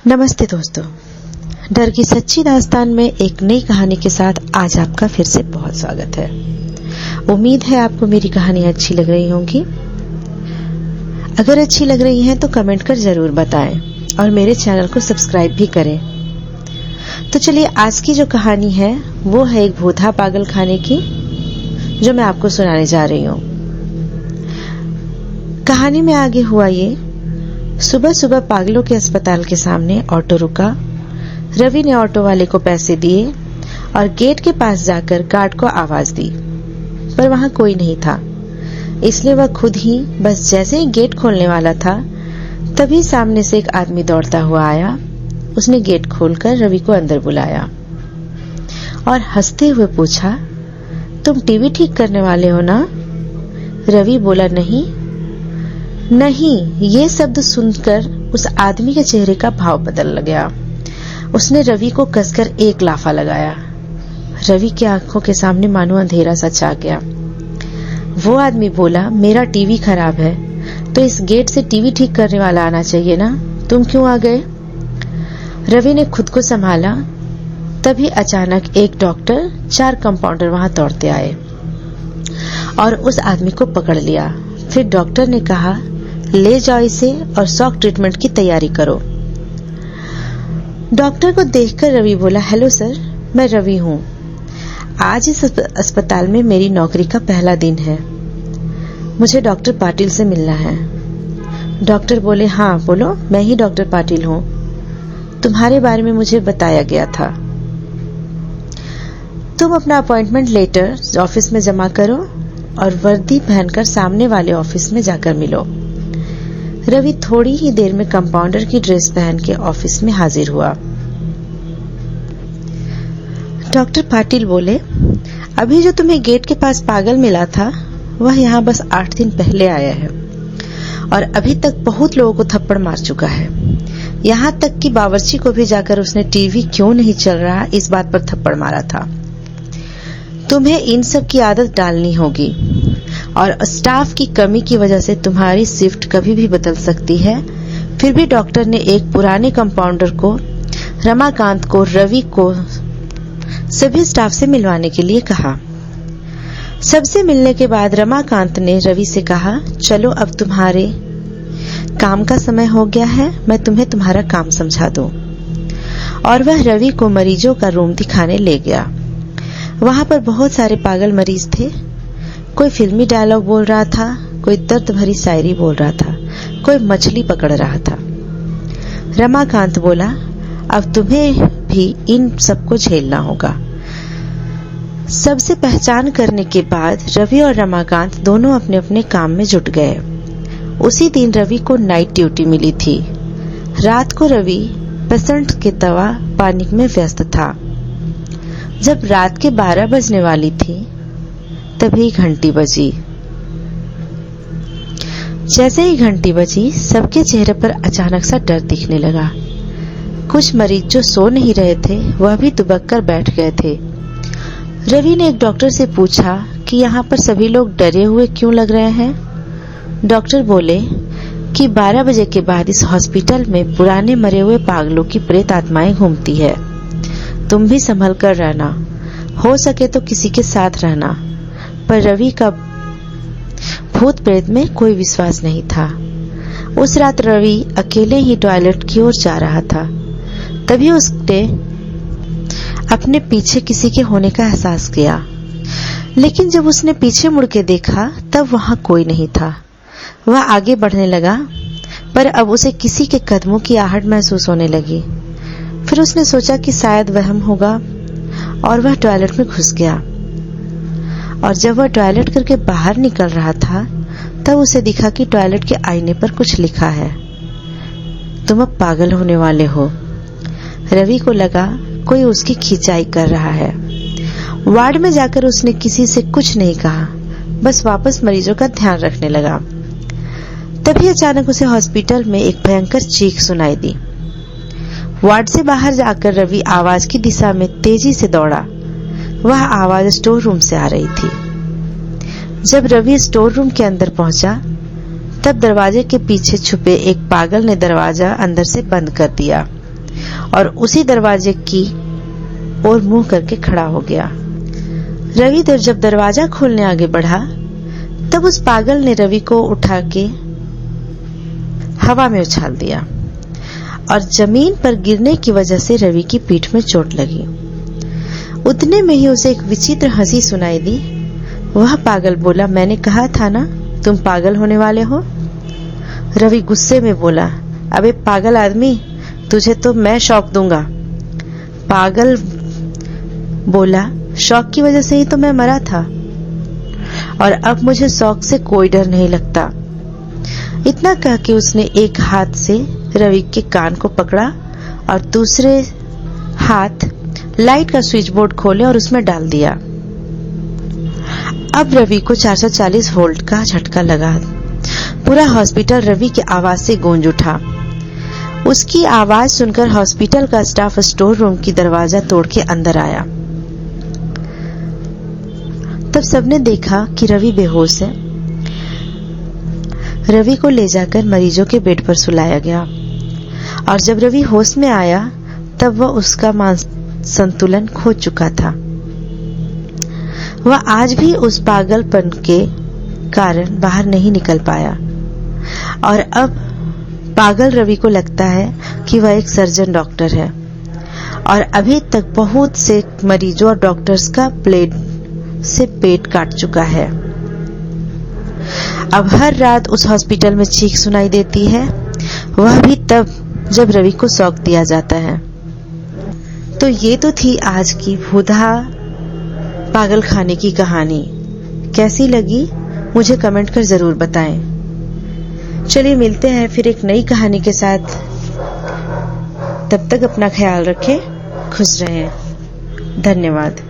नमस्ते दोस्तों, डर की सच्ची दास्तान में एक नई कहानी के साथ आज आपका फिर से बहुत स्वागत है। उम्मीद है आपको मेरी कहानी अच्छी लग रही होंगी। अगर अच्छी लग रही है तो कमेंट कर जरूर बताएं और मेरे चैनल को सब्सक्राइब भी करें। तो चलिए, आज की जो कहानी है वो है एक भूथा पागल खाने की, जो मैं आपको सुनाने जा रही हूँ। कहानी में आगे हुआ ये। सुबह सुबह पागलों के अस्पताल के सामने ऑटो रुका। रवि ने ऑटो वाले को पैसे दिए और गेट के पास जाकर गार्ड को आवाज दी, पर वहां कोई नहीं था। इसलिए वह खुद ही बस जैसे ही गेट खोलने वाला था, तभी सामने से एक आदमी दौड़ता हुआ आया। उसने गेट खोलकर रवि को अंदर बुलाया और हंसते हुए पूछा, तुम टीवी ठीक करने वाले हो ना? रवि बोला, नहीं। ये शब्द सुनकर उस आदमी के चेहरे का भाव बदल गया। उसने रवि को कसकर एक लाफा लगाया। रवि की आंखों के सामने मानो अंधेरा सा छा गया। वो आदमी बोला, मेरा टीवी खराब है तो इस गेट से टीवी ठीक करने वाला आना चाहिए ना, तुम क्यों आ गए? रवि ने खुद को संभाला। तभी अचानक एक डॉक्टर, 4 कंपाउंडर वहां दौड़ते आए और उस आदमी को पकड़ लिया। फिर डॉक्टर ने कहा, ले जाओ इसे और शॉक ट्रीटमेंट की तैयारी करो। डॉक्टर को देखकर रवि बोला, हेलो सर, मैं रवि हूँ। आज इस अस्पताल में मेरी नौकरी का पहला दिन है। मुझे डॉक्टर पाटिल से मिलना है। डॉक्टर बोले, हाँ बोलो, मैं ही डॉक्टर पाटिल हूँ। तुम्हारे बारे में मुझे बताया गया था। तुम अपना अपॉइंटमेंट लेटर ऑफिस में जमा करो और वर्दी पहनकर सामने वाले ऑफिस में जाकर मिलो। रवि थोड़ी ही देर में कंपाउंडर की ड्रेस पहन के ऑफिस में हाजिर हुआ। डॉक्टर पाटिल बोले, अभी जो तुम्हें गेट के पास पागल मिला था, वह यहाँ बस 8 दिन पहले आया है और अभी तक बहुत लोगों को थप्पड़ मार चुका है। यहाँ तक कि बावर्ची को भी जाकर उसने टीवी क्यों नहीं चल रहा इस बात पर थप्पड़ मारा था। तुम्हें इन सब की आदत डालनी होगी और स्टाफ की कमी की वजह से तुम्हारी शिफ्ट कभी भी बदल सकती है। फिर भी डॉक्टर ने एक पुराने कंपाउंडर को, रमाकांत को, रवि को सभी स्टाफ से मिलवाने के लिए कहा। सबसे मिलने के बाद रमाकांत ने रवि से कहा, चलो अब तुम्हारे काम का समय हो गया है, मैं तुम्हें तुम्हारा काम समझा दूं। और वह रवि को मरीजों का रूम दिखाने ले गया। वहां पर बहुत सारे पागल मरीज थे। कोई फिल्मी डायलॉग बोल रहा था, कोई दर्द भरी शायरी बोल रहा था, कोई मछली पकड़ रहा था। रमाकांत बोला, अब तुम्हें भी इन सबको झेलना होगा। सबसे पहचान करने के बाद रवि और रमाकांत दोनों अपने अपने काम में जुट गए। उसी दिन रवि को नाइट ड्यूटी मिली थी। रात को रवि पेशेंट के दवा पानी में व्यस्त था। जब रात के 12 बजने वाली थी, तभी घंटी बजी। जैसे ही घंटी बजी, सबके चेहरे पर अचानक सा डर दिखने लगा। कुछ मरीज जो सो नहीं रहे थे, वह भी दुबक कर बैठ गए थे। रवि ने एक डॉक्टर से पूछा कि यहाँ पर सभी लोग डरे हुए क्यों लग रहे हैं। डॉक्टर बोले कि 12 बजे के बाद इस हॉस्पिटल में पुराने मरे हुए पागलों की प्रेत आत्माएं घूमती है। तुम भी संभल कर रहना, हो सके तो किसी के साथ रहना। पर रवि का भूत प्रेत में कोई विश्वास नहीं था। उस रात रवि अकेले ही टॉयलेट की ओर जा रहा था। तभी उसने अपने पीछे किसी के होने का एहसास किया, लेकिन जब उसने पीछे मुड़ के देखा, तब वहां कोई नहीं था। वह आगे बढ़ने लगा, पर अब उसे किसी के कदमों की आहट महसूस होने लगी। फिर उसने सोचा कि शायद वहम होगा और वह टॉयलेट में घुस गया। और जब वह टॉयलेट करके बाहर निकल रहा था, तब उसे दिखा कि टॉयलेट के आईने पर कुछ लिखा है, तुम अब पागल होने वाले हो। रवि को लगा कोई उसकी खिंचाई कर रहा है। वार्ड में जाकर उसने किसी से कुछ नहीं कहा, बस वापस मरीजों का ध्यान रखने लगा। तभी अचानक उसे हॉस्पिटल में एक भयंकर चीख सुनाई दी। वार्ड से बाहर जाकर रवि आवाज की दिशा में तेजी से दौड़ा। वह आवाज स्टोर रूम से आ रही थी। जब रवि स्टोर रूम के अंदर पहुंचा, तब दरवाजे के पीछे छुपे एक पागल ने दरवाजा अंदर से बंद कर दिया। और उसी दरवाजे की ओर मुंह करके खड़ा हो गया। रवि जब दरवाजा खोलने आगे बढ़ा तब उस पागल ने रवि को उठा के हवा में उछाल दिया और जमीन पर गिरने की वजह से रवि की पीठ में चोट लगी। उतने में ही उसे एक विचित्र हंसी सुनाई दी। वह पागल बोला, मैंने कहा था ना तुम पागल होने वाले हो। रवि गुस्से में बोला, अबे पागल आदमी, तुझे तो मैं शॉक दूंगा। पागल बोला, शॉक की वजह से ही तो मैं मरा था और अब मुझे शॉक से कोई डर नहीं लगता। इतना कह के उसने एक हाथ से रवि के कान को पकड़ा और दूसरे हाथ लाइट का स्विच बोर्ड खोले और उसमें डाल दिया। अब रवि को 440 वोल्ट का झटका लगा। पूरा हॉस्पिटल रवि की आवाज से गूंज उठा। उसकी आवाज सुनकर हॉस्पिटल का स्टाफ स्टोर रूम की दरवाजा तोड़ के अंदर आया। तब सबने देखा कि रवि बेहोश है। रवि को ले जाकर मरीजों के बेड पर सुलाया गया और जब रवि होश में आया तब वह उसका संतुलन खो चुका था। वह आज भी उस पागलपन के कारण बाहर नहीं निकल पाया और अब पागल रवि को लगता है कि वह एक सर्जन डॉक्टर है और अभी तक बहुत से मरीजों और डॉक्टर्स का प्लेट से पेट काट चुका है। अब हर रात उस हॉस्पिटल में चीख सुनाई देती है, वह भी तब जब रवि को शॉक दिया जाता है। तो ये तो थी आज की भूतहा पागल खाने की कहानी। कैसी लगी मुझे कमेंट कर जरूर बताएं। चलिए मिलते हैं फिर एक नई कहानी के साथ। तब तक अपना ख्याल रखें, खुश रहें। धन्यवाद।